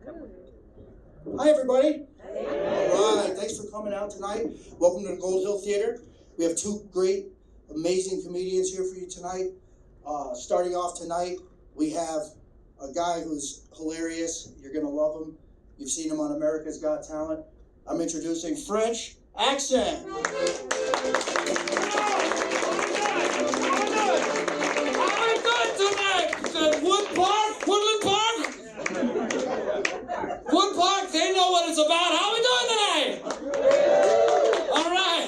Hi, everybody. All right, thanks for coming out tonight. Welcome to the Gold Hill Theater. We have two great, amazing comedians here for you tonight. Starting off tonight, we have a guy who's hilarious. You're going to love him. You've seen him on America's Got Talent. I'm introducing French Accent. Wood Park, they know what it's about. How we doing tonight? All right.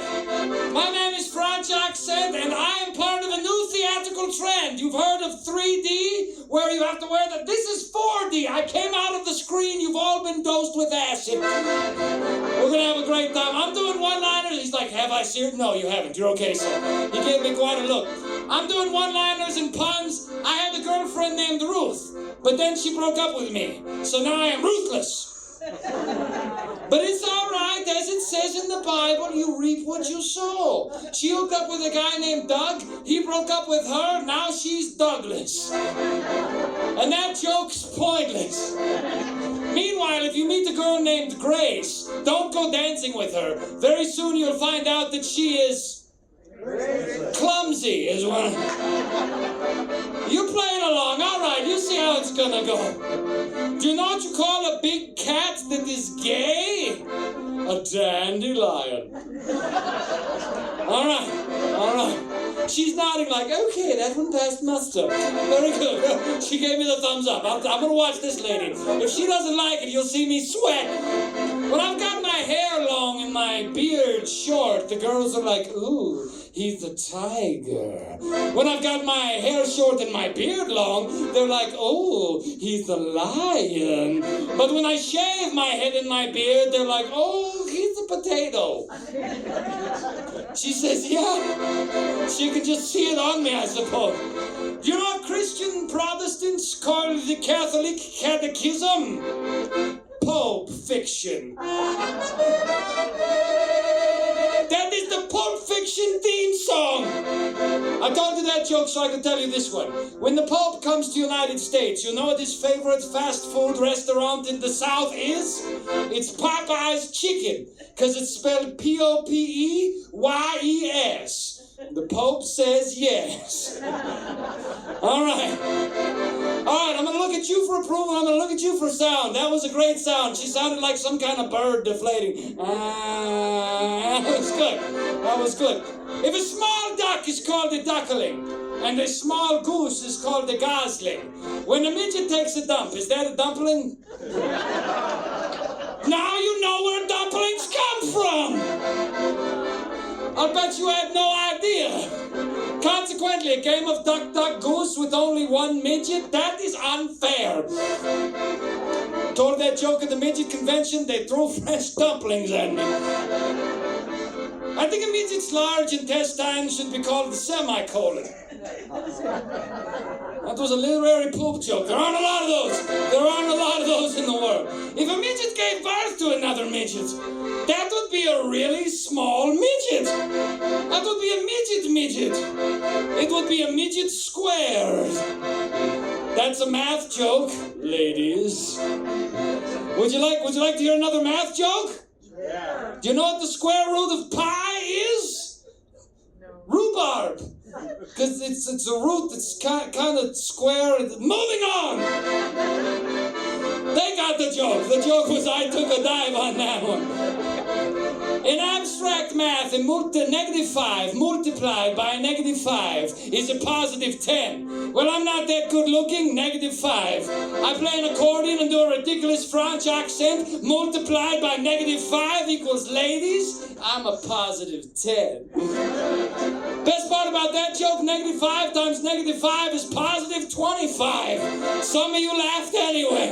My name is French Accent, and I am part of a new theatrical trend. You've heard of 3D, where you have to wear the... This is 4D. I came out of the screen. You've all been dosed with acid. We're going to have a great time. I'm doing one-liners. He's like, have I seen? No, you haven't. You're okay, sir. He gave me quite a look. I'm doing one-liners and puns. I had a girlfriend named Ruth, but then she broke up with me. So now I am ruthless. But it's all right, as it says in the Bible, you reap what you sow. She hooked up with a guy named Doug. He broke up with her. Now she's Douglas. And that joke's pointless. Meanwhile, if you meet a girl named Grace, don't go dancing with her. Very soon you'll find out that she is... clumsy is one. You're playing along, all right, you see how it's gonna go. Do you know what you call a big cat that is gay? A dandelion. All right. She's nodding like, okay, that one passed muster. Very good. She gave me the thumbs up. I'm gonna watch this lady. If she doesn't like it, you'll see me sweat. When I've got my hair long and my beard short, the girls are like, ooh, he's a tiger. When I've got my hair short and my beard long, they're like, oh, he's a lion. But when I shave my head and my beard, they're like, oh, he's a potato. She says, yeah, she can just see it on me, I suppose. You know what Christian Protestants call the Catholic Catechism? Pulp Fiction. That is the Pulp Fiction theme song. I told you that joke so I can tell you this one. When the Pope comes to the United States, you know what his favorite fast food restaurant in the South is? It's Popeye's Chicken, because it's spelled P-O-P-E-Y-E-S. The Pope says yes. All right, I'm going to look at you for approval. I'm going to look at you for sound. That was a great sound. She sounded like some kind of bird deflating. That was good. If a small duck is called a duckling, and a small goose is called a gosling, when a midget takes a dump, is that a dumpling? Now you know where dumplings come from. I'll bet you had no idea. Consequently, a game of duck, duck, goose with only one midget, that is unfair. Told that joke at the midget convention, they threw fresh dumplings at me. I think a midget's large intestine should be called the semicolon. That was a literary poop joke. There aren't a lot of those. There aren't a lot of those in the world. If a midget gave birth to another midget, that would be a really small midget. That would be a midget. It would be a midget squared. That's a math joke, ladies. Would you like to hear another math joke? Yeah. Do you know what the square root of pi is? No. Rhubarb. Because it's a root that's kind of square. Moving on! They got the joke. The joke was I took a dive on that one. In abstract math, -5 multiplied by -5 is a +10. Well, I'm not that good looking, -5. I play an accordion and do a ridiculous French accent. Multiplied by -5 equals ladies. I'm a +10. Best part about that joke, -5 times -5 is +25. Some of you laughed anyway.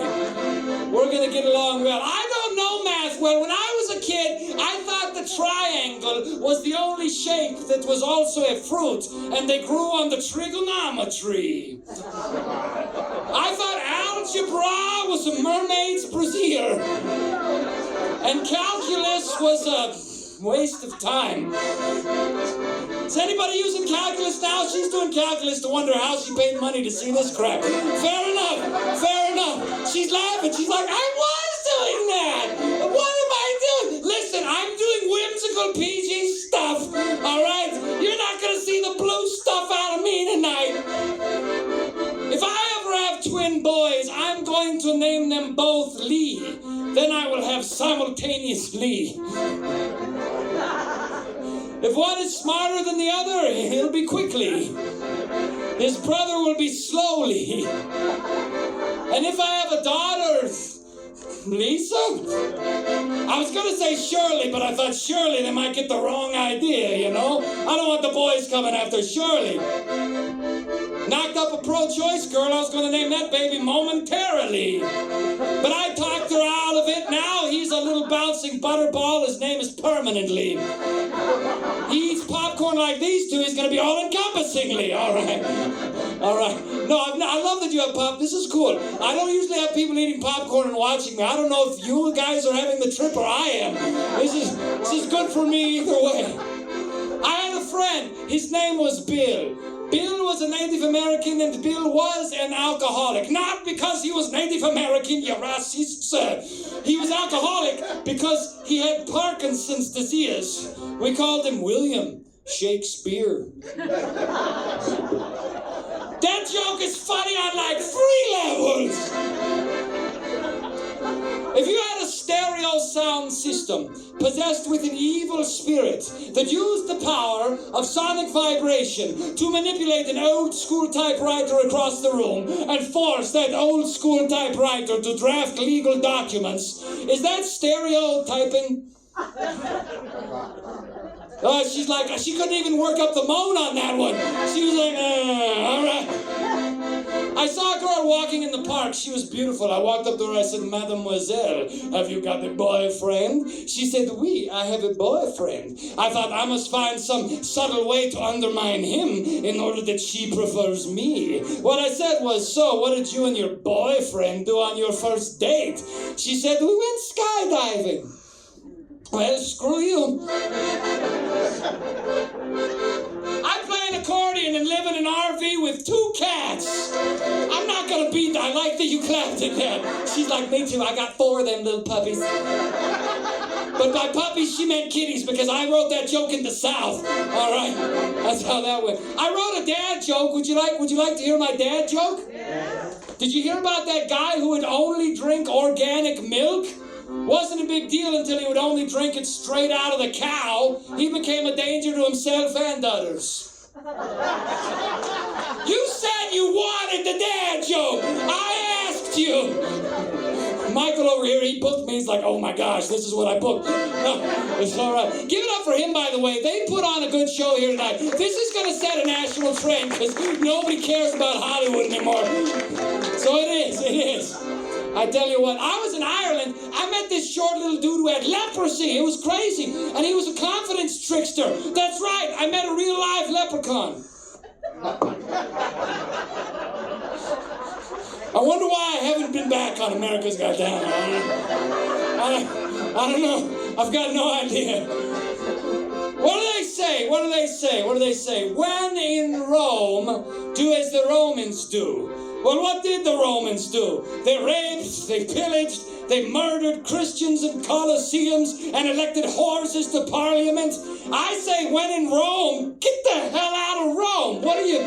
We're gonna get along well. I don't know math well. When I was a kid, I thought the triangle was the only shape that was also a fruit, and they grew on the trigonometry. I thought algebra was a mermaid's brassiere, and calculus was a waste of time. Is anybody using calculus now? She's doing calculus to wonder how she paid money to see this crap. Fair enough. She's laughing. She's like, I won! going to name them both Lee. Then I will have simultaneous Lee. If one is smarter than the other, he'll be quickly. His brother will be slowly. And if I have a daughter, Lisa? I was going to say Shirley, but I thought Shirley, they might get the wrong idea, you know? I don't want the boys coming after Shirley. Knocked up a pro-choice girl, I was going to name that baby momentarily. But I talked her out of it. Now he's a little bouncing butterball. His name is permanently. He eats popcorn like these two. He's going to be all-encompassingly. All right. All right. No, I love that you have pop. This is cool. I don't usually have people eating popcorn and watching me. I don't know if you guys are having the trip or I am. This is good for me either way. I had a friend. His name was Bill. Bill was a Native American and Bill was an alcoholic. Not because he was Native American, you racists. He was alcoholic because he had Parkinson's disease. We called him William Shakespeare. That joke is funny on like 3 levels. If you had a stereo sound system possessed with an evil spirit that used the power of sonic vibration to manipulate an old school typewriter across the room and force that old school typewriter to draft legal documents, is that stereotyping? She's like, she couldn't even work up the moan on that one. She was like, all right. I saw a girl walking in the park. She was beautiful. I walked up to her. I said, Mademoiselle, have you got a boyfriend? She said, oui, I have a boyfriend. I thought I must find some subtle way to undermine him in order that she prefers me. What I said was, so what did you and your boyfriend do on your first date? She said, we went skydiving. Well, screw you. I play an accordion and live in an RV with 2 cats. I'm not gonna beat that. I like that you clapped at that. She's like, me too. I got 4 of them little puppies. But by puppies, she meant kitties because I wrote that joke in the South. All right, that's how that went. I wrote a dad joke. Would you like to hear my dad joke? Yeah. Did you hear about that guy who would only drink organic milk? Wasn't a big deal until he would only drink it straight out of the cow. He became a danger to himself and others. You said you wanted the dad joke. I asked you. Michael over here, he booked me. He's like, oh my gosh, this is what I booked. No, it's all right. Give it up for him, by the way. They put on a good show here tonight. This is going to set a national trend because nobody cares about Hollywood anymore. So it is. I tell you what, I was in Ireland. I met this short little dude who had leprosy. It was crazy. And he was a confidence trickster. That's right. I met a real live leprechaun. I wonder why I haven't been back on America's Got Talent. I don't know. I've got no idea. What do they say? What do they say? What do they say? When in Rome, do as the Romans do. Well, what did the Romans do? They raped, they pillaged, they murdered Christians in colosseums and elected horses to parliament. I say when in Rome, get the hell out of Rome. What are you?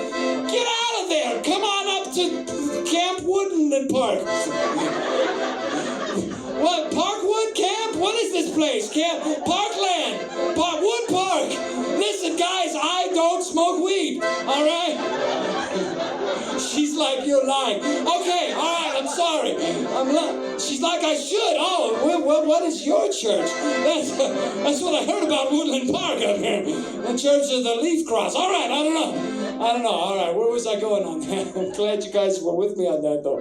Get out of there. Come on up to Camp Woodland Park. What, Parkwood Camp? What is this place? Camp Parkland. Wood Park. Listen, guys, I don't smoke weed. All right? She's like, you're lying. Okay, all right, I'm sorry. She's like, I should. Oh, what is your church? That's what I heard about Woodland Park up here. The Church of the Leaf Cross. All right, I don't know. All right, where was I going on that? I'm glad you guys were with me on that, though.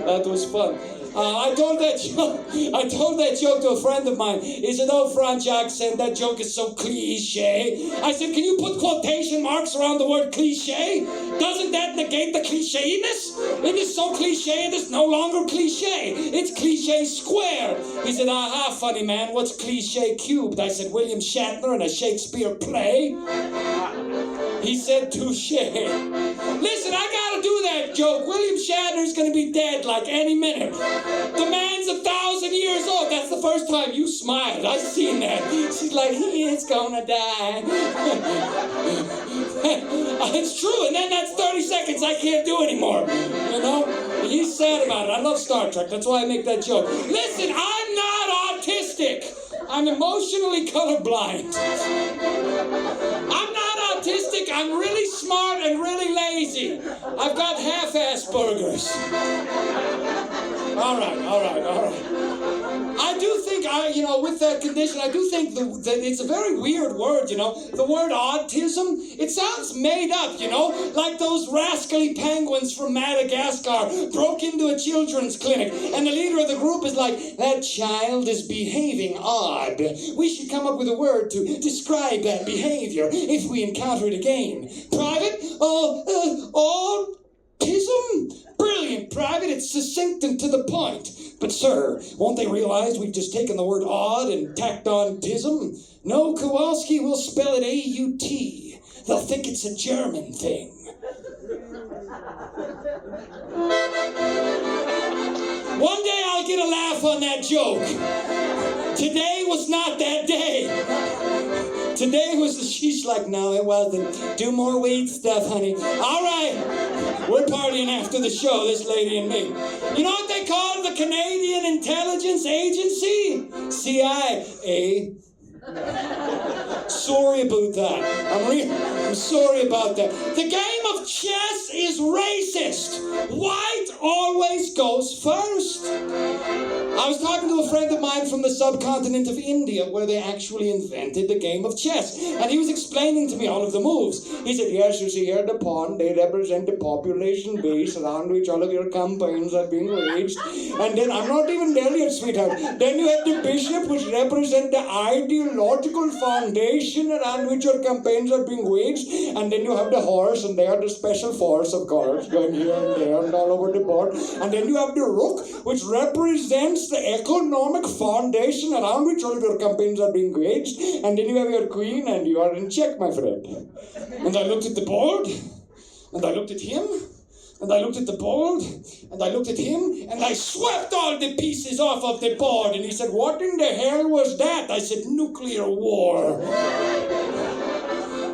That was fun. I told that joke to a friend of mine. He said, oh, Franz Jackson, that joke is so cliche. I said, can you put quotation marks around the word cliche? Doesn't that negate the clichéness? It is so cliche, it is no longer cliche. It's cliche square. He said, aha, funny man, what's cliche cubed? I said, William Shatner in a Shakespeare play. He said, touche. Listen, I gotta do that joke. William Shatner's gonna be dead like any minute. The man's 1,000 years old. That's the first time you smiled. I've seen that. She's like, he is gonna die. It's true, and then that's 30 seconds I can't do anymore. You know? He's sad about it. I love Star Trek. That's why I make that joke. Listen, I'm not autistic. I'm emotionally colorblind. I'm not autistic. I'm really smart and really lazy. I've got half Asperger's. All right. I do think, with that condition, I do think that it's a very weird word, The word autism, it sounds made up, Like those rascally penguins from Madagascar broke into a children's clinic, and the leader of the group is like, that child is behaving odd. We should come up with a word to describe that behavior if we encounter it again. Private? Autism? Brilliant, Private. It's succinct and to the point. But, sir, won't they realize we've just taken the word odd and tacked on tism? No, Kowalski will spell it A-U-T. They'll think it's a German thing. One day I'll get a laugh on that joke. Today was not that day. Today was she's like, no, it wasn't. Do more weed stuff, honey. All right. We're partying after the show, this lady and me. You know what they call the Canadian Intelligence Agency? CIA. Sorry about that. I'm sorry about that. The game of chess is racist. White always goes first. I was talking to a friend of mine from the subcontinent of India where they actually invented the game of chess. And he was explaining to me all of the moves. He said, yes, you see here the pawn, they represent the population base around which all of your campaigns are being waged. And then, I'm not even there yet, sweetheart. Then you have the bishop, which represent the ideological foundation around which your campaigns are being waged. And then you have the horse, and they are the special force, of course, going here and there and all over the board. And then you have the rook, which represents the economic foundation around which all of your campaigns are being waged. And then you have your queen, and you are in check, my friend. And I looked at the board, and I looked at him, and I looked at the board, and I looked at him, and I swept all the pieces off of the board. And he said, what in the hell was that? I said, nuclear war.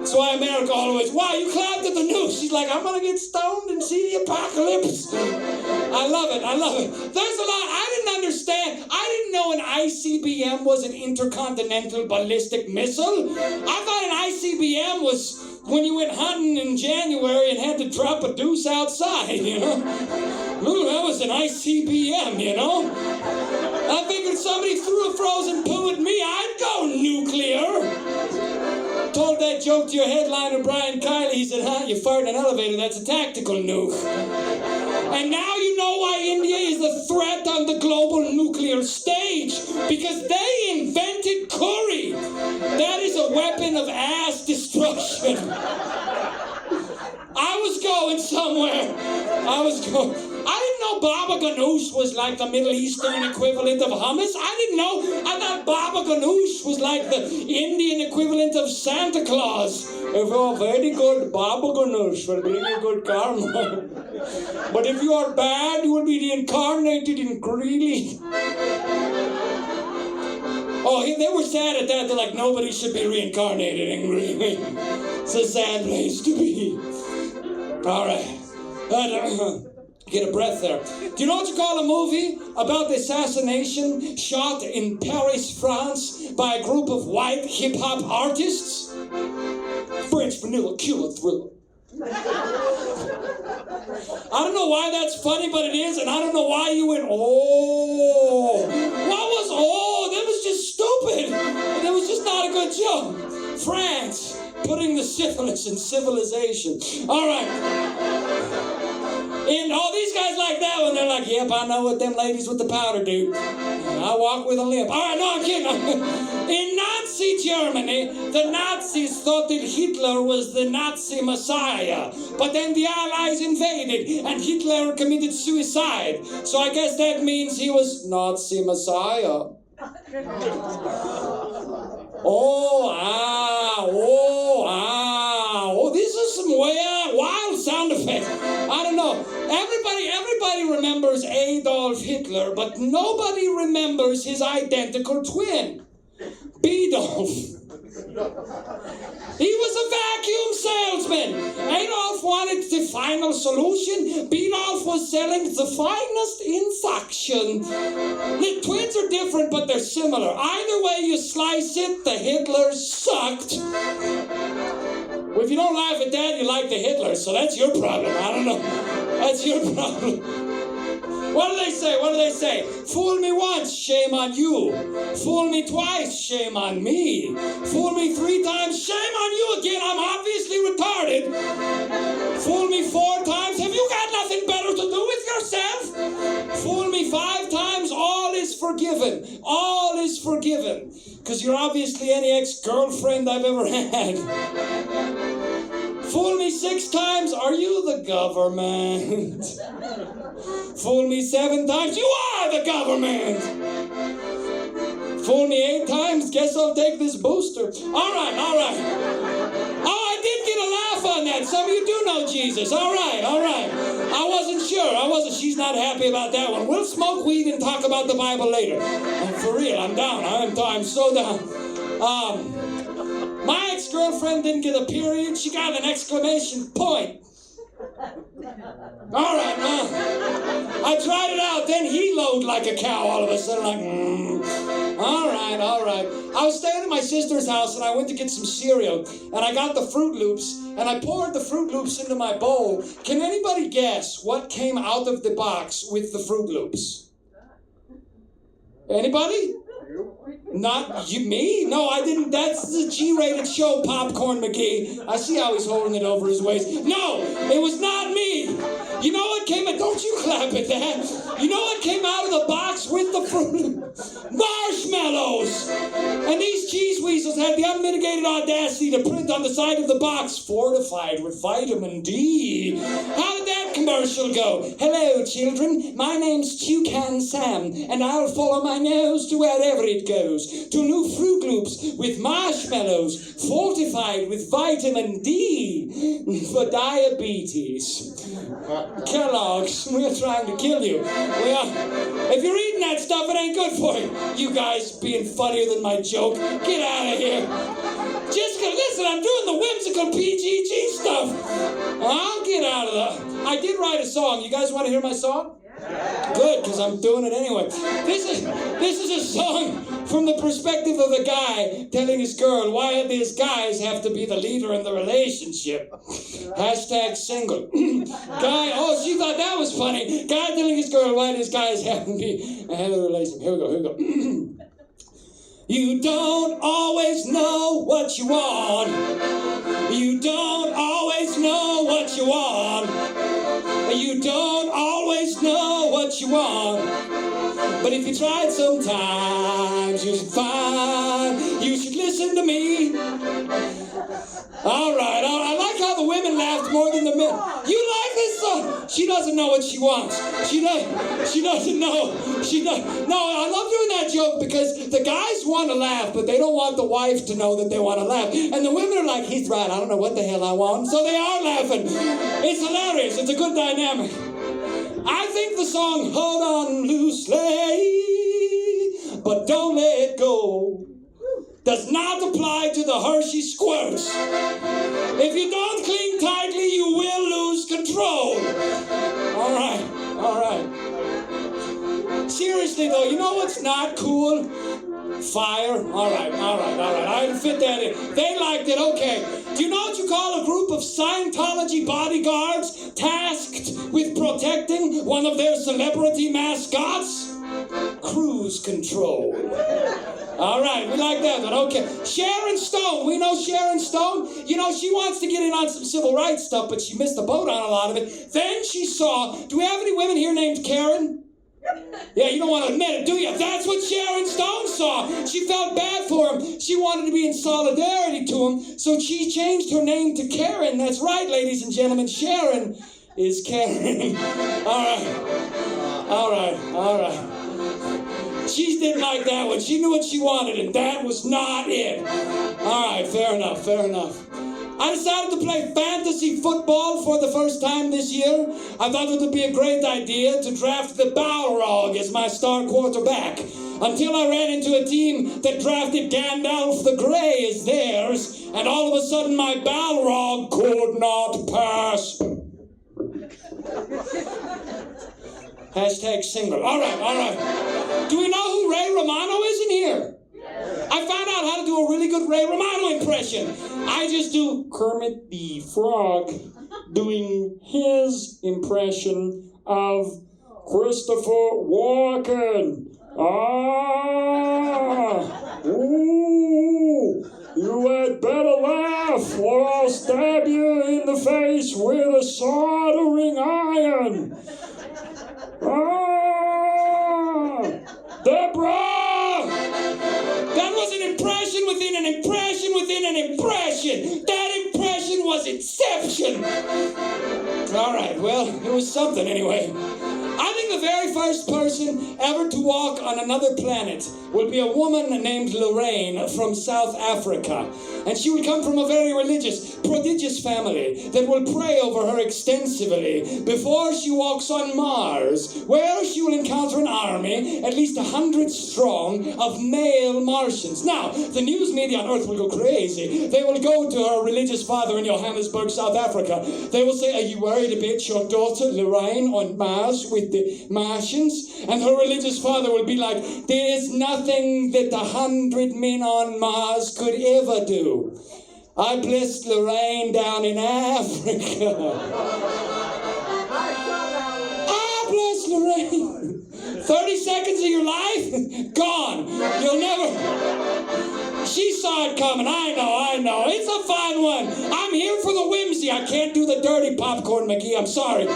That's why America always, wow, you clapped at the news. She's like, I'm going to get stoned and see the apocalypse. I love it. There's a lot I didn't understand. I didn't know an ICBM was an intercontinental ballistic missile. I thought an ICBM was when you went hunting in January and had to drop a deuce outside, Ooh, that was an ICBM, I figured somebody threw a frozen poo at me, I'd go nuclear. Told that joke to your headliner, Brian Kiley. He said, you fart in an elevator, that's a tactical nuke. And now you know why India is a threat on the global nuclear stage. Because they invented curry. That is a weapon of ass destruction. I was going somewhere. I didn't know baba ganoush was like the Middle Eastern equivalent of hummus. I thought baba ganoush was like the Indian equivalent of Santa Claus. If you are very good, baba ganoush will bring you good karma. But if you are bad, you will be reincarnated in Greeley. Oh, they were sad at that. They're like, nobody should be reincarnated in Greeley. It's a sad place to be. All right. Get a breath there. Do you know what you call a movie about the assassination shot in Paris, France by a group of white hip-hop artists? French vanilla killer thriller. I don't know why that's funny, but it is, and I don't know why you went, oh. What was, oh? That was just stupid. That was just not a good joke. France, putting the syphilis in civilization. All right. And all these guys like that one, they're like, yep, I know what them ladies with the powder do. I walk with a limp. All right, no, I'm kidding. In Nazi Germany, the Nazis thought that Hitler was the Nazi Messiah. But then the Allies invaded, and Hitler committed suicide. So I guess that means he was Nazi Messiah. Oh, these are some wild sound effects. I don't know. Everybody remembers Adolf Hitler, but nobody remembers his identical twin, Beadolf. He was a vacuum salesman. Adolf wanted the final solution. Beethoven was selling the finest infection. The twins are different, but they're similar. Either way you slice it, the Hitlers sucked. Well, if you don't laugh at that, you like the Hitlers, so that's your problem. I don't know. That's your problem. What do they say? What do they say? Fool me once, shame on you. Fool me twice, shame on me. Fool me 3 times, shame on you again. I'm obviously retarded. Fool me 4 times, have you got nothing better to do with yourself? Fool me 5 times, all is forgiven. All is forgiven. Because you're obviously any ex-girlfriend I've ever had. Fool me 6 times, are you the government? Fool me 7 times, you are the government! Fool me 8 times, guess I'll take this booster. All right. Oh, I did get a laugh on that. Some of you do know Jesus. All right. I wasn't sure. She's not happy about that one. We'll smoke weed and talk about the Bible later. For real, I'm down. I'm so down. My ex-girlfriend didn't get a period. She got an exclamation point. All right, I tried it out. Then he lowed like a cow all of a sudden. All right. I was staying at my sister's house, and I went to get some cereal, and I got the Fruit Loops, and I poured the Fruit Loops into my bowl. Can anybody guess what came out of the box with the Fruit Loops? Anybody? Not you, me? No, I didn't. That's the G-rated show, Popcorn McGee. I see how he's holding it over his waist. No, it was not me. You know what came out? Don't you clap at that. You know what came out of the box with the fruit? Marshmallows. And these cheese weasels had the unmitigated audacity to print on the side of the box, fortified with vitamin D. How did that commercial go? Hello, children. My name's Toucan Sam, and I'll follow my nose to wherever it goes. To new Fruit Loops with marshmallows, fortified with vitamin D for diabetes. Kellogg's, we're trying to kill you. If you're eating that stuff, it ain't good for you. You guys being funnier than my joke. Get out of here. Listen, I'm doing the whimsical PGG stuff. I'll get out of the... I did write a song. You guys want to hear my song? Good, because I'm doing it anyway. This is a song from the perspective of a guy telling his girl why these guys have to be the leader in the relationship. Hashtag single. Guy, oh, she thought that was funny. Guy telling his girl why these guys have to be the head of the relationship. Here we go. You don't always know what you want. You don't always know what you want. You don't always know what you want. But if you tried sometimes, you should find, you should listen to me. All right. I like how the women laughed more than the men. You like this song? She doesn't know what she wants. She doesn't know. No, I love doing that joke because the guys want to laugh, but they don't want the wife to know that they want to laugh. And the women are like, he's right, I don't know what the hell I want. So they are laughing. It's hilarious. It's a good dynamic. I think the song, hold on loosely, but don't let go, does not apply to the Hershey squirts. If you don't cling tightly, you will lose control. All right. Seriously though, you know what's not cool? Fire. All right. I'll fit that in. They liked it, okay. Do you know what you call a group of Scientology bodyguards tasked with protecting one of their celebrity mascots? Cruise control. All right, we like that one. Okay. Sharon Stone. We know Sharon Stone. You know, she wants to get in on some civil rights stuff, but she missed the boat on a lot of it. Then she saw, do we have any women here named Karen? Yeah, you don't want to admit it, do you? That's what Sharon Stone saw. She felt bad for him. She wanted to be in solidarity to him, so she changed her name to Karen. That's right, ladies and gentlemen. Sharon is Karen. All right. She didn't like that one. She knew what she wanted, and that was not it. All right, fair enough. I decided to play fantasy football for the first time this year. I thought it would be a great idea to draft the Balrog as my star quarterback. Until I ran into a team that drafted Gandalf the Grey as theirs. and all of a sudden my Balrog could not pass. Hashtag single. All right. Do we know who Ray Romano is in here? I found out how to do a really good Ray Romano impression. I just do Kermit the Frog doing his impression of Christopher Walken. Ooh, you had better laugh or I'll stab you in the face with a soldering iron. Deborah! That was an impression within an impression within an impression. That impression was Inception. All right, well, it was something anyway. I think the very first person ever to walk on another planet will be a woman named Lorraine from South Africa. And she will come from a very religious, prodigious family that will pray over her extensively before she walks on Mars, where she will encounter an army, at least 100 strong, of male Martians. Now, the news media on Earth will go crazy. They will go to her religious father in Johannesburg, South Africa. They will say, are you worried about your daughter Lorraine on Mars with the Martians? And her religious father will be like, there's nothing that 100 men on Mars could ever do. I blessed Lorraine down in Africa. I blessed Lorraine. 30 seconds of your life, gone. You'll never... She saw it coming. I know. It's a fun one. I'm here for the whimsy. I can't do the dirty popcorn, McGee. I'm sorry.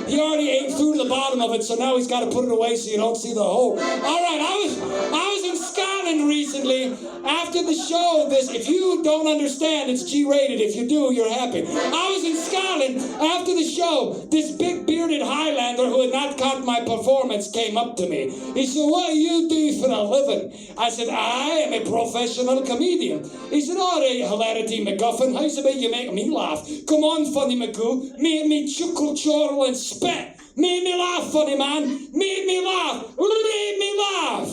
He already ate through the bottom of it, so now he's got to put it away so you don't see the hole. All right, I was in Scotland recently after the show. If you don't understand, it's G-rated. If you do, you're happy. I was in Scotland after the show. This big bearded Highlander who had not caught my performance came up to me. He said, what do you do for a living? I said, I am a professional comedian. He said, all right, hilarity McGuffin, how's about you make me laugh? Come on, funny McGoo, make me chuckle, chortle, and spit. Make me laugh, funny man. Make me laugh. Make me laugh.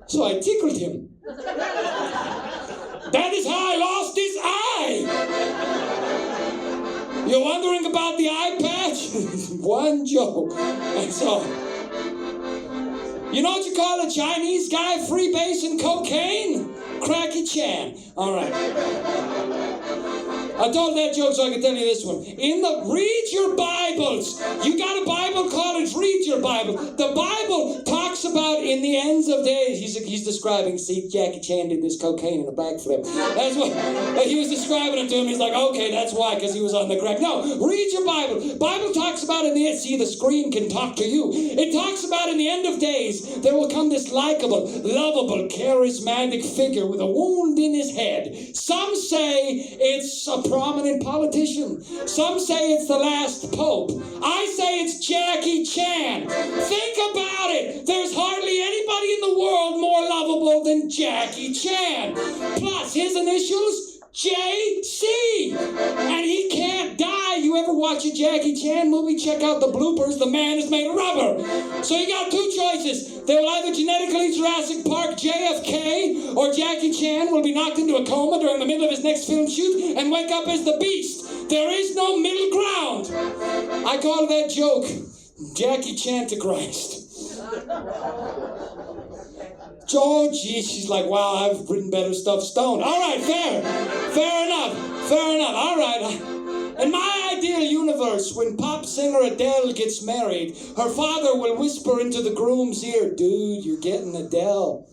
So I tickled him. That is how I lost this eye. You're wondering about the eye patch? One joke. That's all. You know what you call a Chinese guy freebasing cocaine? Cracky Chan. All right. I told that joke so I can tell you this one. Read your Bibles. You got a Bible college, read your Bible. The Bible talks about in the ends of days. He's describing, see, Jackie Chan did this cocaine in a backflip. That's what he was describing it to him. He's like, okay, that's why, because he was on the crack. No, read your Bible. Bible talks about in the end, see, the screen can talk to you. It talks about in the end of days, there will come this likable, lovable, charismatic figure with a wound in his head. Some say it's a prominent politician. Some say it's the last pope. I say it's Jackie Chan. Think about it. There's hardly anybody in the world more lovable than Jackie Chan. Plus, his initials, JC. And he can't die. You ever watch a Jackie Chan movie? Check out the bloopers. The man is made of rubber. So you got two choices. They will either genetically Jurassic Park JFK, or Jackie Chan will be knocked into a coma during the middle of his next film shoot and wake up as the Beast. There is no middle ground. I call that joke Jackie Chantichrist. Georgie, she's like, wow, I've written better stuff stoned. All right, fair enough. All right. In my ideal universe, when pop singer Adele gets married, her father will whisper into the groom's ear, dude, you're getting Adele.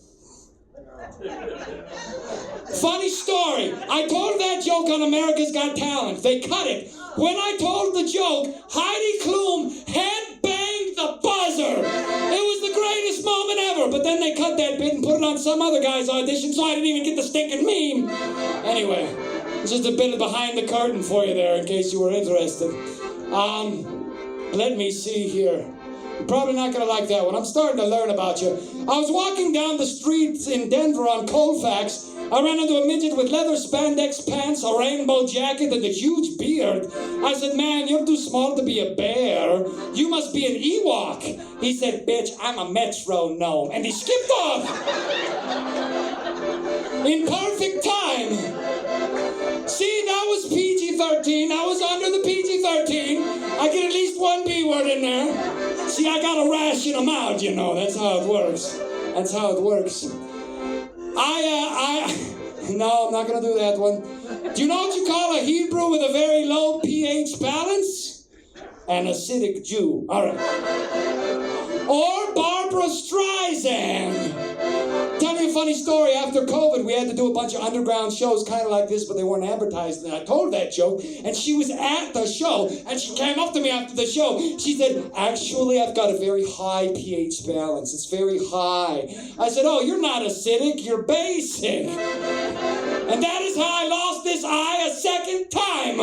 Funny story. I told that joke on America's Got Talent. They cut it. When I told the joke, Heidi Klum head-banged the buzzer. It was the greatest moment ever. But then they cut that bit and put it on some other guy's audition, so I didn't even get the stinking meme. Anyway, it's just a bit of behind the curtain for you there, in case you were interested. Let me see here. You're probably not going to like that one. I'm starting to learn about you. I was walking down the streets in Denver on Colfax. I ran into a midget with leather spandex pants, a rainbow jacket, and a huge beard. I said, man, you're too small to be a bear. You must be an Ewok. He said, bitch, I'm a metronome. And he skipped off. in perfect time. See, that was PG-13. I was under the PG-13. I get at least one B word in there. See, I gotta ration them out, you know. That's how it works. That's how it works. No, I'm not gonna do that one. Do you know what you call a Hebrew with a very low pH balance? An acidic Jew. All right. Or Barbara Streisand. Tell me a funny story. After COVID, we had to do a bunch of underground shows kind of like this, but they weren't advertised. And I told that joke, and she was at the show, and she came up to me after the show. She said, actually, I've got a very high pH balance. It's very high. I said, oh, you're not acidic, you're basic. And that is how I lost this eye a second time.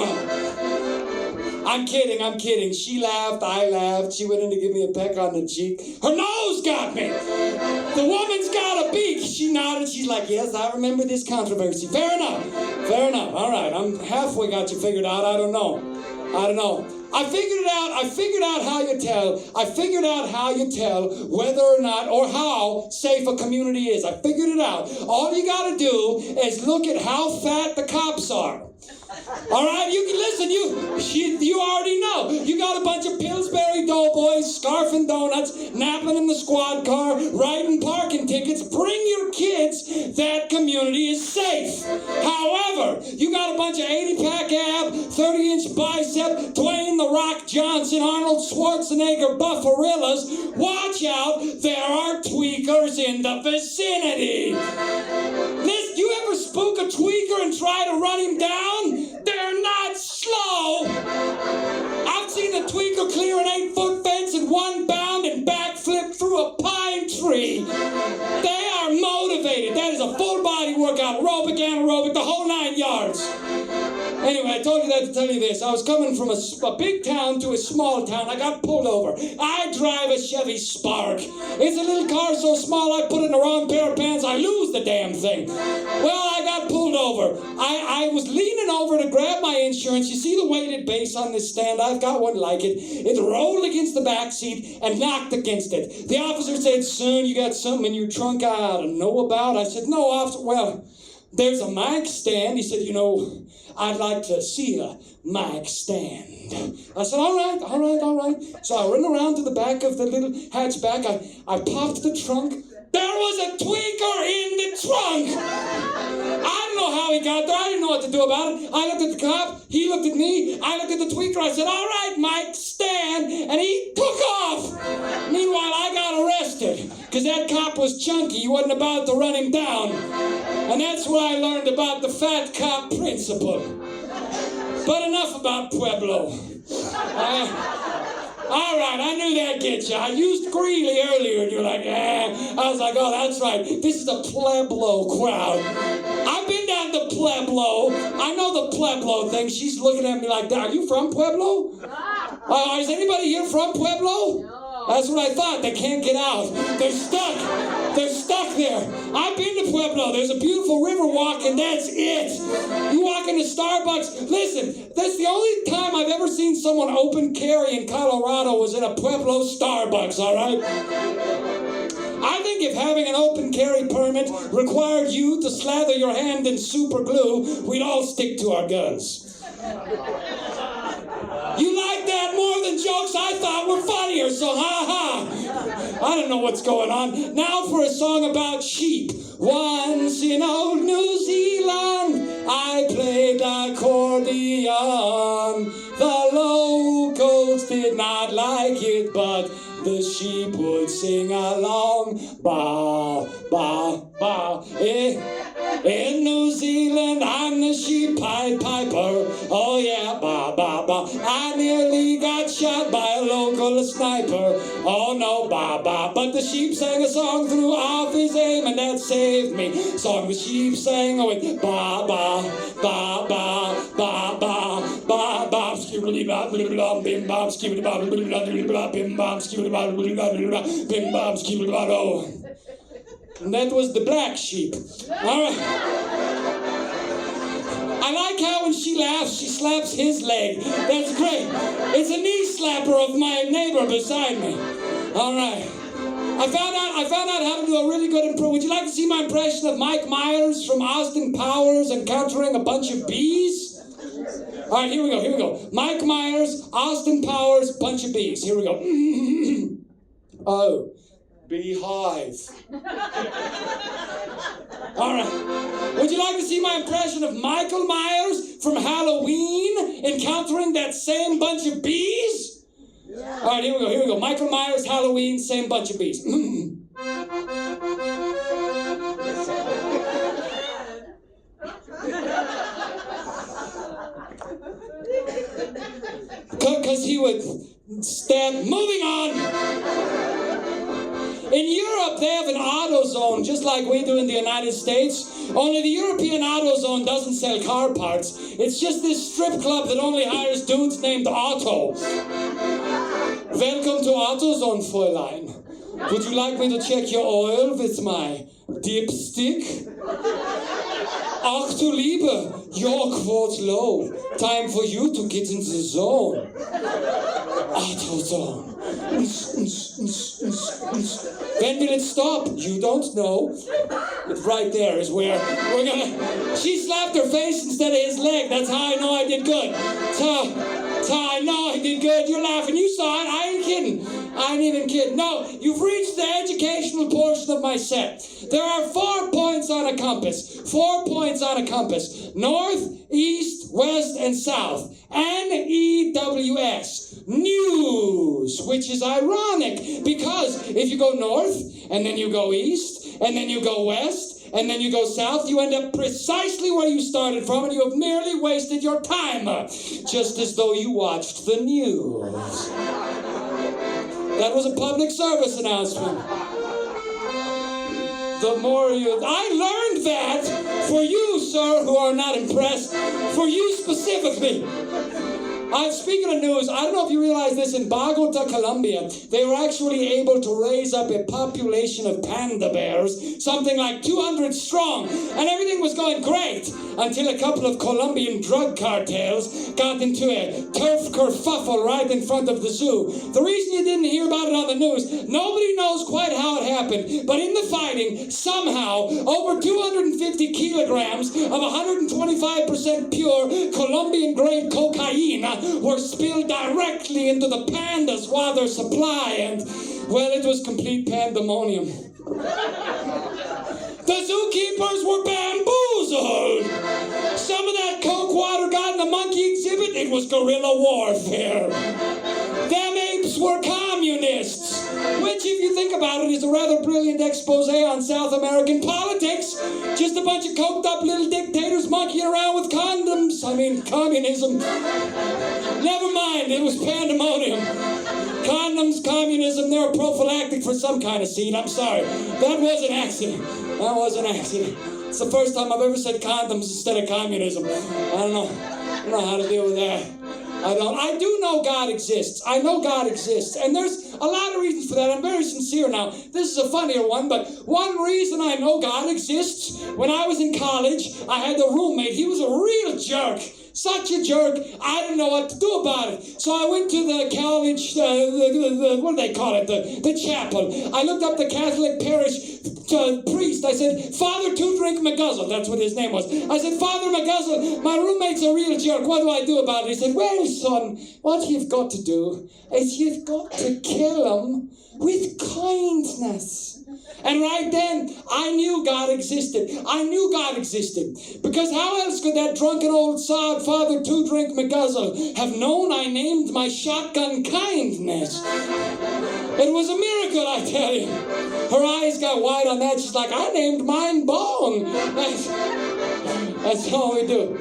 I'm kidding. She laughed, I laughed. She went in to give me a peck on the cheek. Her nose got me. The woman's got a beak. She nodded. She's like, yes, I remember this controversy. Fair enough. All right, I'm halfway got you figured out. I don't know. I figured out how you tell whether or not, or how safe a community is. I figured it out. All you gotta do is look at how fat the cops are. All right, you can listen. You already know. You got a bunch of Pillsbury doughboys, scarfing donuts, napping in the squad car, writing parking tickets. Bring your kids. That community is safe. However, you got a bunch of 80-pack ab, 30-inch bicep, Dwayne The Rock Johnson, Arnold Schwarzenegger buffarillas. Watch out, there are tweakers in the vicinity. Listen, you ever spook a tweaker and try to run him down? They're not slow. I've seen a tweaker clear an 8-foot fence in one bound and backflip through a pine tree. They are motivated. That is a full body workout, aerobic, anaerobic, the whole 9 yards. Anyway, I told you that to tell you this. I was coming from a big town to a small town. I got pulled over. I drive a Chevy Spark. It's a little car so small I put it in the wrong pair of pants, I lose the damn thing. Well, I got pulled over. I was leaning over to grab my insurance. You see the weighted base on this stand? I've got one like it. It rolled against the back seat and knocked against it. The officer said, son, you got something in your trunk I ought to know about? I said, no, officer. Well, there's a mic stand. He said, you know, I'd like to see a mic stand. I said, all right. So I ran around to the back of the little hatchback. I popped the trunk. There was a tweaker in the trunk. I don't know how he got there. I didn't know what to do about it. I looked at the cop. He looked at me. I looked at the tweaker. I said, all right, Mike, stand. And he took off. Meanwhile, I got arrested because that cop was chunky. He wasn't about to run him down. And that's what I learned about the fat cop principle. But enough about Pueblo. All right, I knew that'd get you. I used Greeley earlier, and you're like, I was like, oh, that's right. This is a Pueblo crowd. I've been down to Pueblo. I know the Pueblo thing. She's looking at me like that. Are you from Pueblo? Is anybody here from Pueblo? No. That's what I thought. They can't get out. They're stuck. They're stuck there. I've been to Pueblo. There's a beautiful river walk, and that's it. You walk into Starbucks. Listen, that's the only time I've ever seen someone open carry in Colorado was in a Pueblo Starbucks, all right? I think if having an open carry permit required you to slather your hand in super glue, we'd all stick to our guns. You like that more than jokes I thought were funnier, so ha-ha. I don't know what's going on. Now for a song about sheep. Once in old New Zealand, I played accordion. The locals did not like it, but the sheep would sing along. Ba, ba, ba, in New Zealand, I'm the sheep piper. Oh yeah, ba, ba, ba. I nearly got shot by a local sniper. Oh no, ba, ba. But the sheep sang a song through off his aim, and that saved me. Song the sheep sang with ba, ba, ba, ba, ba, ba, ba, ba. Skibbity bop, bim bop, skibbity bop, bim bop, skibbity bop, bim bop, skibbity bop. Oh. And that was the black sheep. All right. I like how when she laughs, she slaps his leg. That's great. It's a knee slapper of my neighbor beside me. All right. I found out how to do a really good impression. Would you like to see my impression of Mike Myers from Austin Powers encountering a bunch of bees? All right, here we go. Mike Myers, Austin Powers, bunch of bees. Here we go. Oh, beehive. All right. Would you like to see my impression of Michael Myers from Halloween encountering that same bunch of bees? Yeah. All right, here we go. Michael Myers, Halloween, same bunch of bees. Because he would stab. Moving on. In Europe, they have an auto zone, just like we do in the United States. Only the European auto zone doesn't sell car parts. It's just this strip club that only hires dudes named Otto. Welcome to AutoZone, Fräulein. Would you like me to check your oil with my dipstick? Ach du Liebe, your quote low. Time for you to get in the zone. AutoZone. When will it stop? You don't know. Right there is where we're gonna... She slapped her face instead of his leg. That's how I know I did good. That's how I know I did good. You're laughing. You saw it. I ain't kidding. I ain't even kidding. No, you've reached the educational portion of my set. There are 4 points on a compass. 4 points on a compass. North, east, west, and south. N-E-W-S. News, which is ironic because if you go north and then you go east and then you go west and then you go south, you end up precisely where you started from and you have merely wasted your time, just as though you watched the news. That was a public service announcement. The more you... I learned that for you, sir, who are not impressed, for you specifically. Speaking of news, I don't know if you realize this, in Bogota, Colombia, they were actually able to raise up a population of panda bears, something like 200 strong, and everything was going great until a couple of Colombian drug cartels got into a turf kerfuffle right in front of the zoo. The reason you didn't hear about it on the news, nobody knows quite how it happened, but in the fighting, somehow, over 250 kilograms of 125% pure Colombian-grade cocaine were spilled directly into the pandas' water supply, and, well, it was complete pandemonium. The zookeepers were bamboozled. Some of that coke water got in the monkey exhibit. It was guerrilla warfare. Them apes were communists, which, if you think about it, is a rather brilliant expose on South American politics. Just a bunch of coked up little dictators monkeying around with condoms. I mean, communism. Never mind, it was pandemonium. Condoms, communism, they're prophylactic for some kind of seed. I'm sorry. That was an accident. That was an accident. It's the first time I've ever said condoms instead of communism. I don't know how to deal with that. I do know God exists. I know God exists. And there's a lot of reasons for that. I'm very sincere now. This is a funnier one, but one reason I know God exists, when I was in college, I had a roommate. He was a real jerk. Such a jerk, I didn't know what to do about it. So I went to the college, what do they call it, the chapel. I looked up the Catholic parish priest. I said, Father Two Drink McGuzzle, that's what his name was. I said, Father McGuzzle, my roommate's a real jerk. What do I do about it? He said, well, son, what you've got to do is you've got to kill him with kindness. And right then, I knew God existed. I knew God existed. Because how else could that drunken old sod, Father Two Drink McGuzzle, have known I named my shotgun Kindness? It was a miracle, I tell you. Her eyes got wide on that. She's like, I named mine Bone. That's all we do.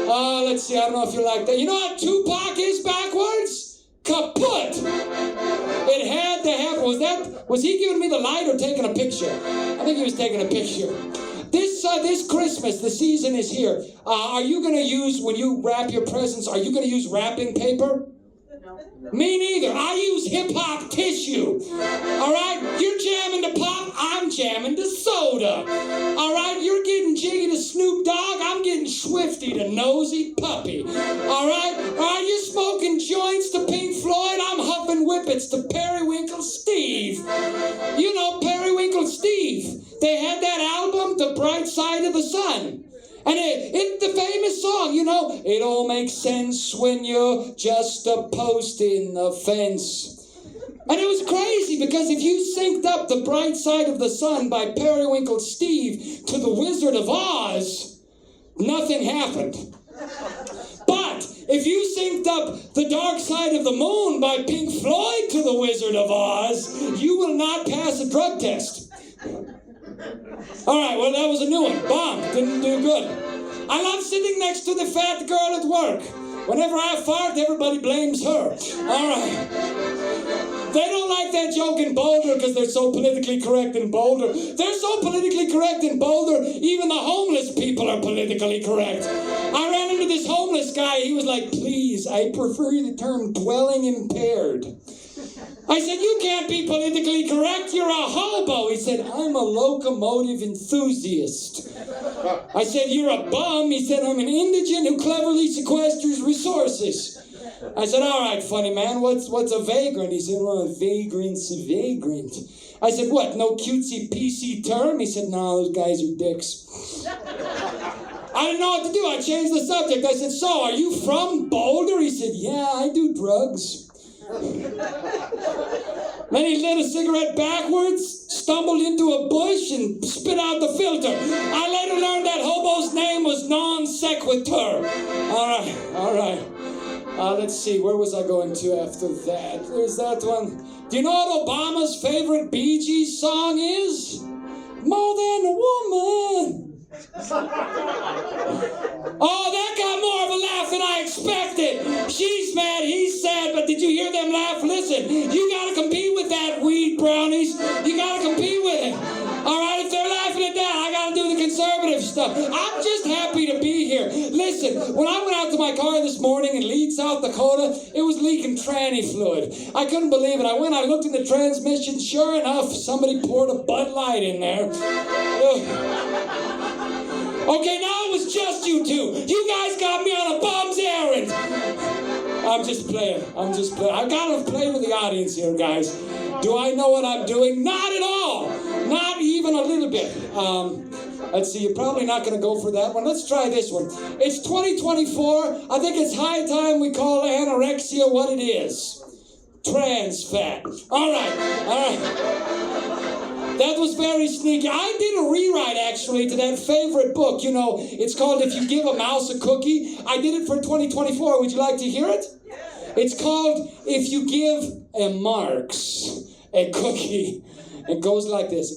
Let's see, I don't know if you like that. You know what Tupac is backwards? Kaput! It had to happen. Was he giving me the light or taking a picture? I think he was taking a picture. This Christmas, the season is here. Are you going to use, when you wrap your presents, are you going to use wrapping paper? No. Me neither. I use hip-hop tissue. All right? You're jamming to pop, I'm jamming to soda. All right? You're getting jiggy to Snoop Dogg, I'm getting swifty to Nosy Puppy. All right? You're smoking joints to Pink Floyd, I'm huffing whippets to Periwinkle Steve. they had that album, The Bright Side of the Sun. And it's the famous song, you know, it all makes sense when you're just a post in the fence. And it was crazy because if you synced up The Bright Side of the Sun by Periwinkle Steve to The Wizard of Oz, nothing happened. But if you synced up The Dark Side of the Moon by Pink Floyd to The Wizard of Oz, you will not pass a drug test. All right, well, that was a new one. Bomb. Didn't do good. I love sitting next to the fat girl at work. Whenever I fart, everybody blames her. All right. They don't like that joke in Boulder because they're so politically correct in Boulder. They're so politically correct in Boulder, even the homeless people are politically correct. I ran into this homeless guy. He was like, please, I prefer the term dwelling impaired. I said, you can't be politically correct. You're a hobo. He said, I'm a locomotive enthusiast. I said, you're a bum. He said, I'm an indigent who cleverly sequesters resources. I said, all right, funny man, what's a vagrant? He said, well, a vagrant's a vagrant. I said, what, no cutesy PC term? He said, no, those guys are dicks. I didn't know what to do. I changed the subject. I said, so, are you from Boulder? He said, yeah, I do drugs. Then he lit a cigarette backwards, stumbled into a bush, and spit out the filter. I later learned that hobo's name was non sequitur. All right. Let's see, where was I going to after that? There's that one. Do you know what Obama's favorite Bee Gees song is? More Than a Woman. Oh, that got more of a laugh than I expected. She's mad, he's sad, but did you hear them laugh? Listen, you gotta compete with that, weed brownies. You gotta compete with it. All right, if they're laughing at that, I gotta do the conservative stuff. I'm just happy to be here. Listen, when I went out to my car this morning in Leeds, South Dakota, it was leaking tranny fluid. I couldn't believe it. I looked in the transmission. Sure enough, somebody poured a Bud Light in there. Okay, now it was just you two. You guys got me on a bum's errand. I'm just playing. I gotta play with the audience here, guys. Do I know what I'm doing? Not at all. Not even a little bit. Let's see, you're probably not going to go for that one. Let's try this one. It's 2024. I think it's high time we call anorexia what it is. Trans fat. All right. That was very sneaky. I did a rewrite, actually, to that favorite book. You know, it's called If You Give a Mouse a Cookie. I did it for 2024. Would you like to hear it? It's called If You Give a Marx a Cookie. It goes like this.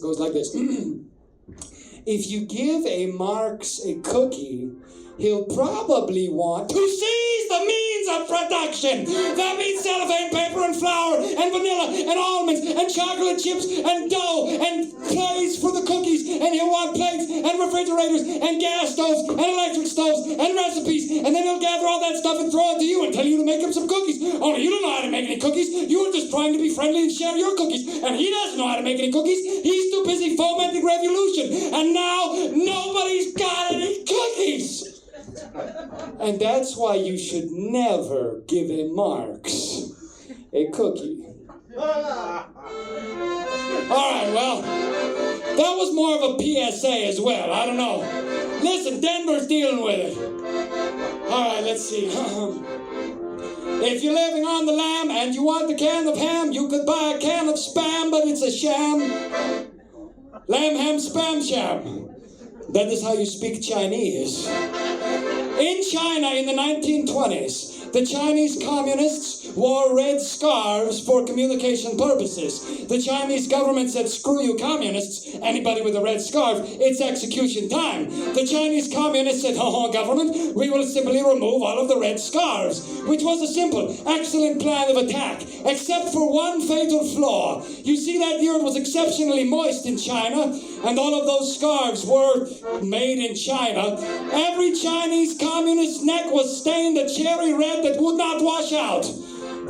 If you give a Marx a cookie, he'll probably want to seize the means of production. That means cellophane paper and flour and vanilla and almonds and chocolate chips and dough and plates for the cookies. And he'll want plates and refrigerators and gas stoves and electric stoves and recipes. And then he'll gather all that stuff and throw it to you and tell you to make him some cookies. Only you don't know how to make any cookies. You were just trying to be friendly and share your cookies. And he doesn't know how to make any cookies. He's too busy fomenting revolution. And now nobody's got any cookies. And that's why you should never give a Marx a cookie. All right, well, that was more of a PSA as well. I don't know. Listen, Denver's dealing with it. All right, let's see. If you're living on the lam and you want a can of ham, you could buy a can of spam, but it's a sham. Lamb, ham, spam, sham. That is how you speak Chinese. In China in the 1920s, the Chinese communists wore red scarves for communication purposes. The Chinese government said, screw you communists, anybody with a red scarf, it's execution time. The Chinese communists said, oh, government, we will simply remove all of the red scarves, which was a simple, excellent plan of attack, except for one fatal flaw. You see, that year it was exceptionally moist in China, and all of those scarves were made in China. Every Chinese communist's neck was stained a cherry red that would not wash out.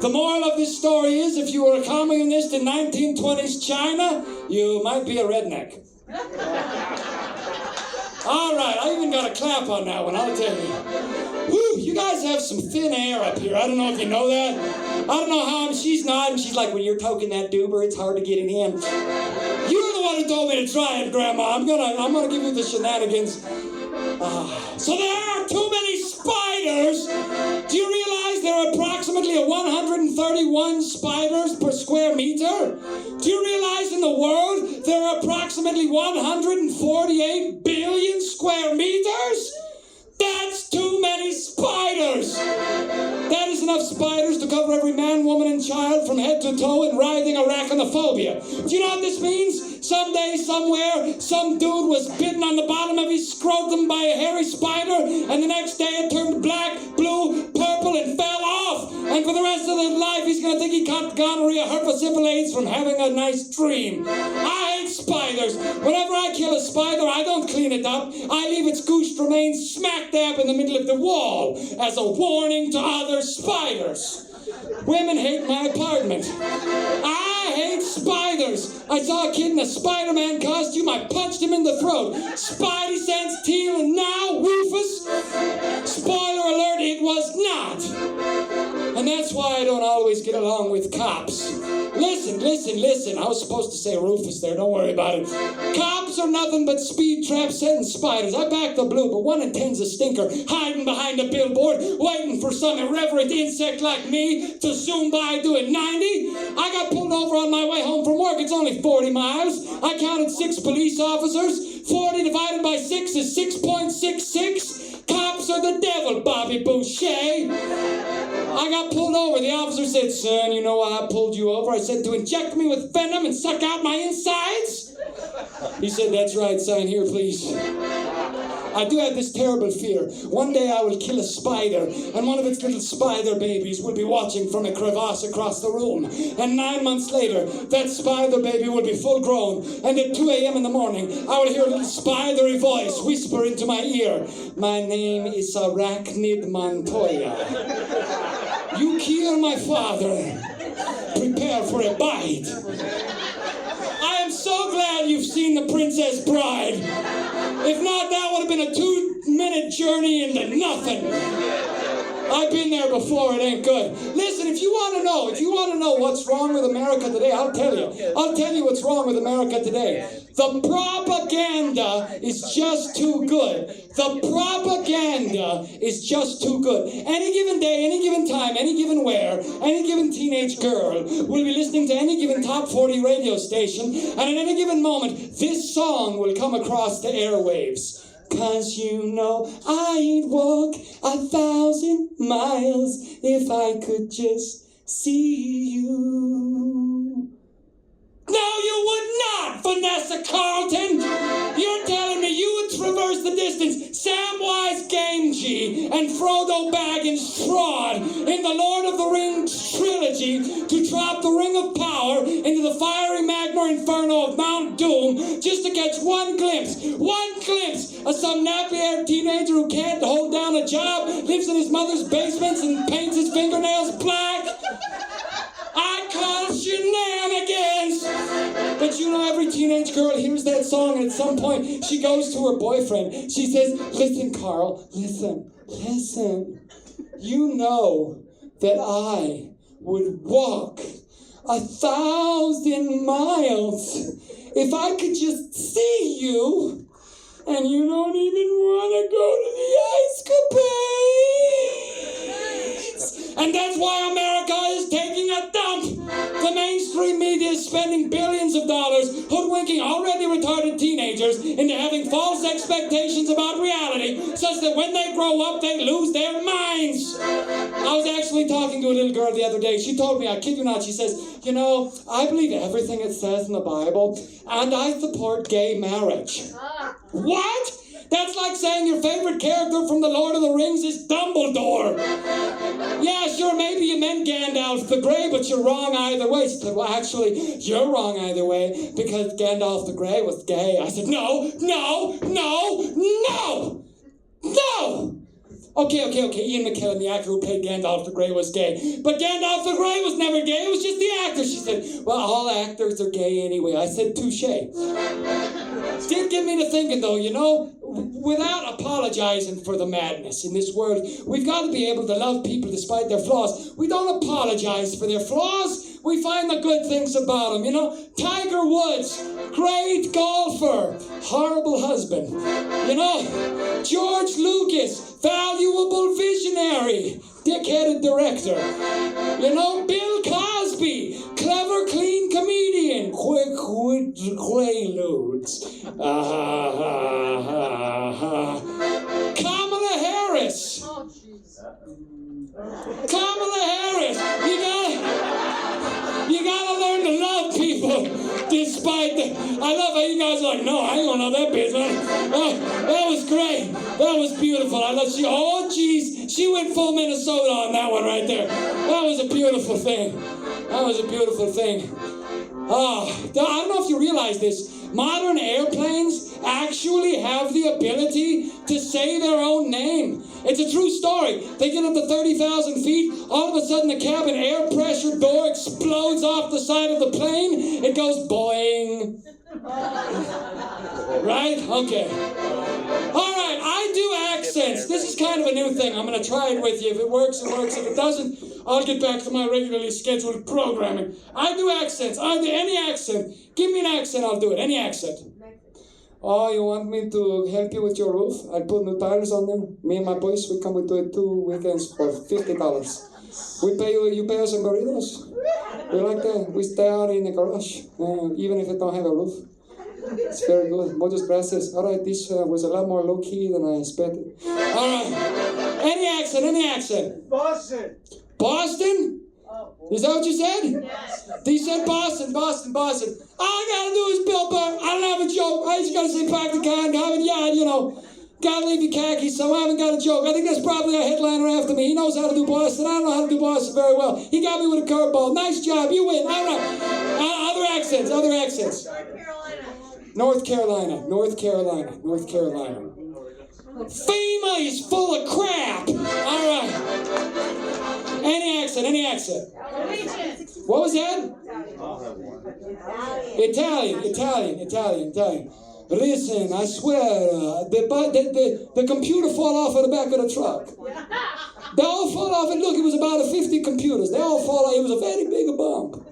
The moral of this story is, if you were a communist in 1920s China, you might be a redneck. All right, I even got a clap on that one, I'll tell you. Woo, you guys have some thin air up here. I don't know if you know that. I don't know how she's nodding. She's like, when you're toking that doober, it's hard to get it in. You're the one who told me me to try it, Grandma. I'm gonna give you the shenanigans. So there are too many spiders. Do you realize there are approximately 131 spiders per square meter? Do you realize in the world there are approximately 148 billion square meters? That's too many spiders. That is enough spiders to cover every man, woman, and child from head to toe in writhing arachnophobia. Do you know what this means? Someday, somewhere, some dude was bitten on the bottom of his scrotum by a hairy spider, and the next day it turned black, blue, purple, and fell off. And for the rest of his life, he's going to think he caught gonorrhea, herpes, syphilis from having a nice dream. I hate spiders. Whenever I kill a spider, I don't clean it up. I leave its goose remains smack dab in the middle of the wall as a warning to other spiders. Women hate my apartment. I hate spiders. I saw a kid in a Spider-Man costume. I punched him in the throat. Spidey sense teal and now Rufus. Spoiler alert, it was not. And that's why I don't always get along with cops. Listen. I was supposed to say Rufus there. Don't worry about it. Cops are nothing but speed traps setting spiders. I back the blue, but 1 in 10's a stinker. Hiding behind a billboard, waiting for some irreverent insect like me to zoom by doing 90. I got pulled over on my way home from work. It's only 40 miles. I counted 6 police officers. 40 divided by 6 is 6.66. Cops are the devil, Bobby Boucher. I got pulled over. The officer said, "Son, you know why I pulled you over?" I said, "To inject me with venom and suck out my insides?" He said, "That's right, sign here, please." I do have this terrible fear. One day I will kill a spider, and one of its little spider babies will be watching from a crevasse across the room. And 9 months later, that spider baby will be full grown, and at 2 a.m. in the morning, I will hear a little spidery voice whisper into my ear, "My name is Arachnid Montoya. You kill my father. Prepare for a bite." I am so glad you've seen The Princess Bride. If not, that would have been a 2-minute journey into nothing. I've been there before, it ain't good. Listen, if you want to know what's wrong with America today, I'll tell you what's wrong with America today. The propaganda is just too good. The propaganda is just too good. Any given day, any given time, any given where, any given teenage girl will be listening to any given top 40 radio station, and at any given moment, this song will come across the airwaves. 'Cause you know I'd walk 1,000 miles if I could just see you. No, you would not, Vanessa Carlton. You're telling me you would traverse the distance Samwise Gamgee and Frodo Baggins trod in the Lord of the Rings trilogy to drop the Ring of Power into the fiery magma inferno of Mount Doom just to catch one glimpse of some nappy-haired teenager who can't hold down a job, lives in his mother's basements and paints his fingernails black? I call shenanigans. But you know, every teenage girl hears that song, and at some point she goes to her boyfriend. She says, "Listen, Carl, listen. You know that I would walk 1,000 miles if I could just see you, and you don't even want to go to the ice-capades." And that's why America is taking a dump. The mainstream media is spending billions of dollars hoodwinking already retarded teenagers into having false expectations about reality, such that when they grow up, they lose their minds. I was actually talking to a little girl the other day. She told me, I kid you not, she says, "You know, I believe everything it says in the Bible, and I support gay marriage." What? That's like saying your favorite character from The Lord of the Rings is Dumbledore. Yeah, sure, maybe you meant Gandalf the Grey, but you're wrong either way. She said, "Well, actually, you're wrong either way, because Gandalf the Grey was gay." I said, No! Okay, Ian McKellen, the actor who played Gandalf the Grey, was gay. But Gandalf the Grey was never gay, it was just the actor. She said, "Well, all actors are gay anyway." I said, touche. Did get me to thinking, though, you know, without apologizing for the madness in this world, we've got to be able to love people despite their flaws. We don't apologize for their flaws. We find the good things about them, you know. Tiger Woods, great golf Golfer, horrible husband. You know, George Lucas, valuable visionary, dickheaded director. You know, Bill Cosby, clever, clean comedian, quick quaaludes. Kamala Harris. Kamala Harris, you gotta learn to love people despite the, I love how you guys are like, no, I ain't gonna love that bitch. Oh, that was great. That was beautiful. I love she, oh geez, she went full Minnesota on that one right there. That was a beautiful thing. That was a beautiful thing. Oh, I don't know if you realize this. Modern airplanes actually have the ability to say their own name. It's a true story. They get up to 30,000 feet. All of a sudden, the cabin air pressure door explodes off the side of the plane. It goes boing. Right? Okay. All right, I do accents. This is kind of a new thing. I'm going to try it with you. If it works, it works. If it doesn't, I'll get back to my regularly scheduled programming. I do accents. I do any accent. Give me an accent, I'll do it. Any accent. Oh, you want me to help you with your roof? I'll put new tiles on there. Me and my boys, we come with 2 weekends for $50. We pay you pay us in burritos. We like that. We stay out in the garage, even if it don't have a roof. It's very good. Muchas gracias. All right, this was a lot more low-key than I expected. All right. Any accent, any accent. Boston. Boston? Is that what you said? Yes. He said Boston, Boston, Boston. All I gotta do is Bill Burr. I don't have a joke. I just gotta say park the car and have it. Yeah, you know, gotta leave your khakis, so I haven't got a joke. I think that's probably our headliner after me. He knows how to do Boston. I don't know how to do Boston very well. He got me with a curveball. Nice job. You win. All right. Other accents, other accents. North Carolina, North Carolina, North Carolina. FEMA is full of crap. All right. Any accent, any accent. What was that? Italian, Italian, Italian, Italian. Listen, I swear, the computer fall off of the back of the truck. They all fall off, and look, it was about 50 computers. They all fall off. It was a very big bump.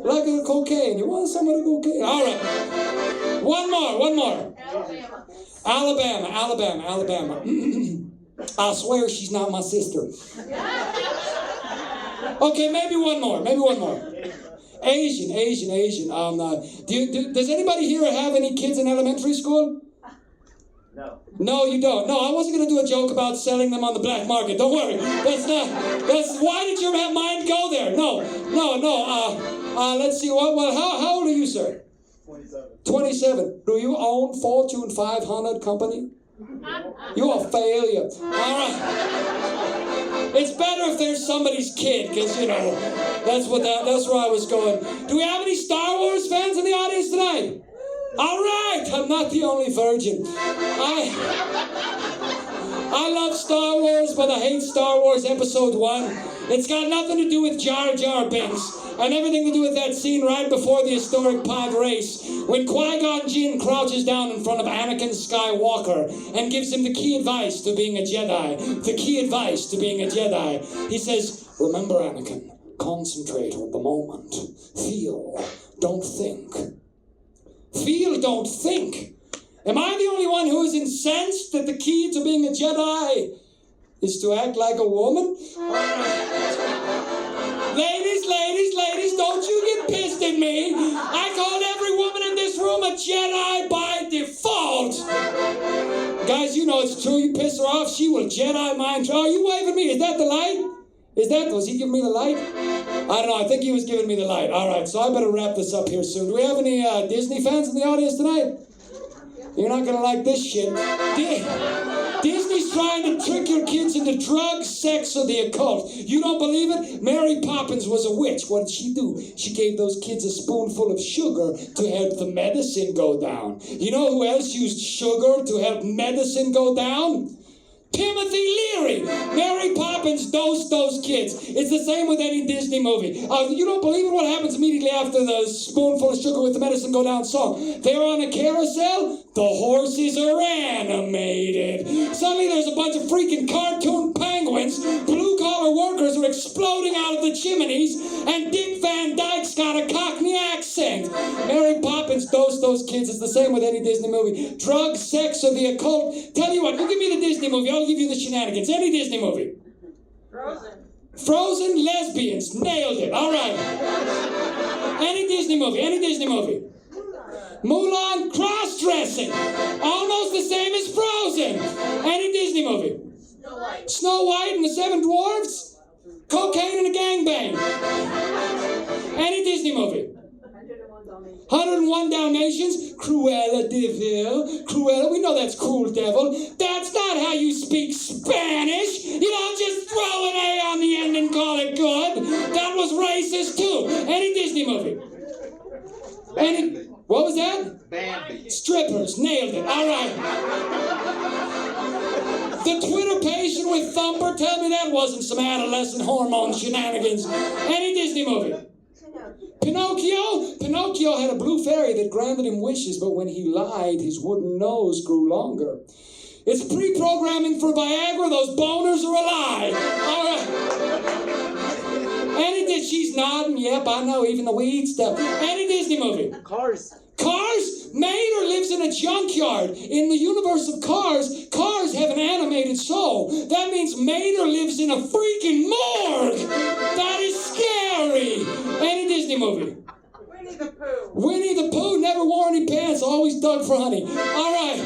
Like a cocaine. You want some of the cocaine? All right. One more. Alabama, Alabama, Alabama. I swear she's not my sister. Okay, maybe one more. Asian. Does anybody here have any kids in elementary school? No. No, you don't. No, I wasn't going to do a joke about selling them on the black market. Don't worry. Why did your mind go there? No. Let's see. How old are you, sir? 27. 27. Do you own Fortune 500 company? You're a failure. All right. It's better if there's somebody's kid, because, you know, that's where I was going. Do we have any Star Wars fans in the audience tonight? All right. I'm not the only virgin. I love Star Wars, but I hate Star Wars Episode 1. It's got nothing to do with Jar Jar Binks, and everything to do with that scene right before the historic pod race, when Qui-Gon Jinn crouches down in front of Anakin Skywalker and gives him the key advice to being a Jedi. The key advice to being a Jedi. He says, remember, Anakin, concentrate on the moment. Feel, don't think. Feel, don't think. Am I the only one who is incensed that the key to being a Jedi is to act like a woman? Ladies, don't you get pissed at me. I called every woman in this room a Jedi by default. Guys, you know it's true. You piss her off, she will Jedi mind. Oh, you waving me. Is that the light? Was he giving me the light? I don't know. I think he was giving me the light. All right, so I better wrap this up here soon. Do we have any Disney fans in the audience tonight? You're not going to like this shit. Disney's trying to trick your kids into drugs, sex, or the occult. You don't believe it? Mary Poppins was a witch. What did she do? She gave those kids a spoonful of sugar to help the medicine go down. You know who else used sugar to help medicine go down? Timothy Leary. Mary Poppins dosed those kids. It's the same with any Disney movie. You don't believe it? What happens immediately after the spoonful of sugar with the medicine go down song? They're on a carousel. The horses are animated. Suddenly there's a bunch of freaking cartoon penguins influence, blue-collar workers are exploding out of the chimneys, and Dick Van Dyke's got a Cockney accent. Mary Poppins dosed those kids. It's the same with any Disney movie. Drugs, sex, or the occult. Tell you what, you give me the Disney movie, I'll give you the shenanigans. Any Disney movie. Frozen, lesbians. Nailed it. All right. Any Disney movie. Mulan, cross-dressing. Almost the same as Frozen. Any Disney movie. Snow White and the Seven Dwarfs. Cocaine and a gangbang. Any Disney movie. 101 Dalmatians. Cruella de Vil. Cruella, we know that's Cruel Devil. That's not how you speak Spanish. You don't just throw an A on the end and call it good. That was racist too. Any Disney movie. Any... What was that? Bambi. Strippers. Nailed it. All right. The Twitter patient with Thumper. Tell me that wasn't some adolescent hormone shenanigans. Any Disney movie. Pinocchio. Pinocchio had a blue fairy that granted him wishes, but when he lied, his wooden nose grew longer. It's pre-programming for Viagra. Those boners are a lie. All right. She's nodding. Yep, I know, even the weed stuff. Any Disney movie. Cars. Cars? Mater lives in a junkyard. In the universe of Cars, cars have an animated soul. That means Mater lives in a freaking morgue. That is scary. Any Disney movie. Winnie the Pooh. Winnie the Pooh never wore any pants, always dug for honey. All right.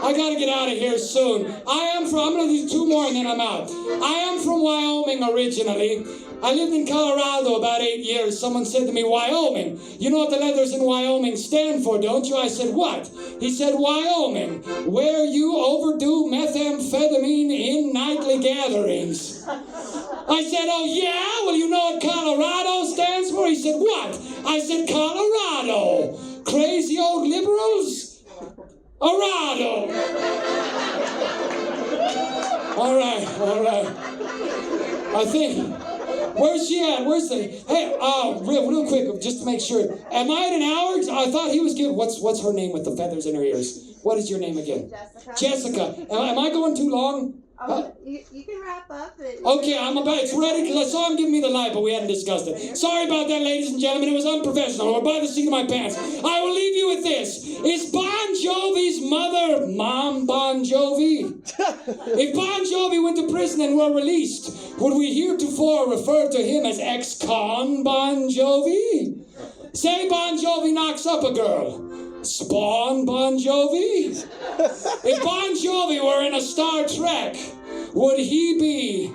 I gotta get out of here soon. I'm gonna do two more and then I'm out. I am from Wyoming originally. I lived in Colorado about 8 years. Someone said to me, Wyoming. You know what the letters in Wyoming stand for, don't you? I said, what? He said, Wyoming, where you overdo methamphetamine in nightly gatherings. I said, oh yeah? Well, you know what Colorado stands for? He said, what? I said, Colorado. Crazy old liberals? Arado! All right. I think, where's she at? Where's the, hey, real quick, just to make sure. Am I at an hour? I thought he was good. What's her name with the feathers in her ears? What is your name again? Jessica. Am I going too long? You can wrap up. Okay, it's ready, because I saw him giving me the light, but we hadn't discussed it. Sorry about that, ladies and gentlemen. It was unprofessional. We're by the seat of my pants. I will leave you with this. Is Bon Jovi's mother Mom Bon Jovi? If Bon Jovi went to prison and were released, would we heretofore refer to him as ex-con Bon Jovi? Say Bon Jovi knocks up a girl. Spawn Bon Jovi? If Bon Jovi were in a Star Trek, would he be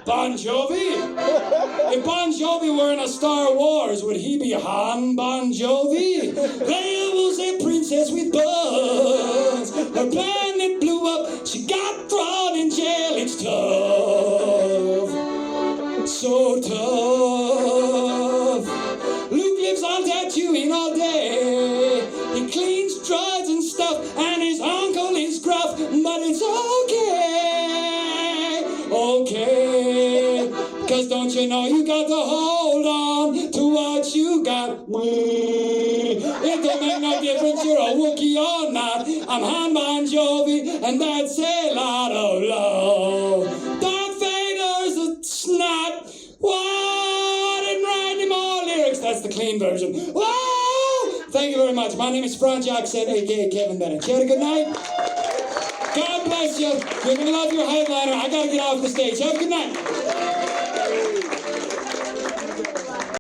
Bon Jovi? If Bon Jovi were in a Star Wars, would he be Han Bon Jovi? There was a princess with buns. Her planet blew up. She got thrown in jail. It's tough. So tough. Luke lives on Tatooine all day. He cleans drugs and stuff, and his uncle is gruff, but it's okay, cause don't you know you got to hold on to what you got. It don't make no difference you're a Wookiee or not. I'm Han Bon Jovi, and that's a lot of love. Darth Vader's a snot. Whoa, I didn't write any more lyrics. That's the clean version. Whoa! Thank you very much. My name is Franz Jackson, a.k.a. Kevin Bennett. You had a good night? God bless you. You're going to love your headliner. I got to get off the stage. Have a good night.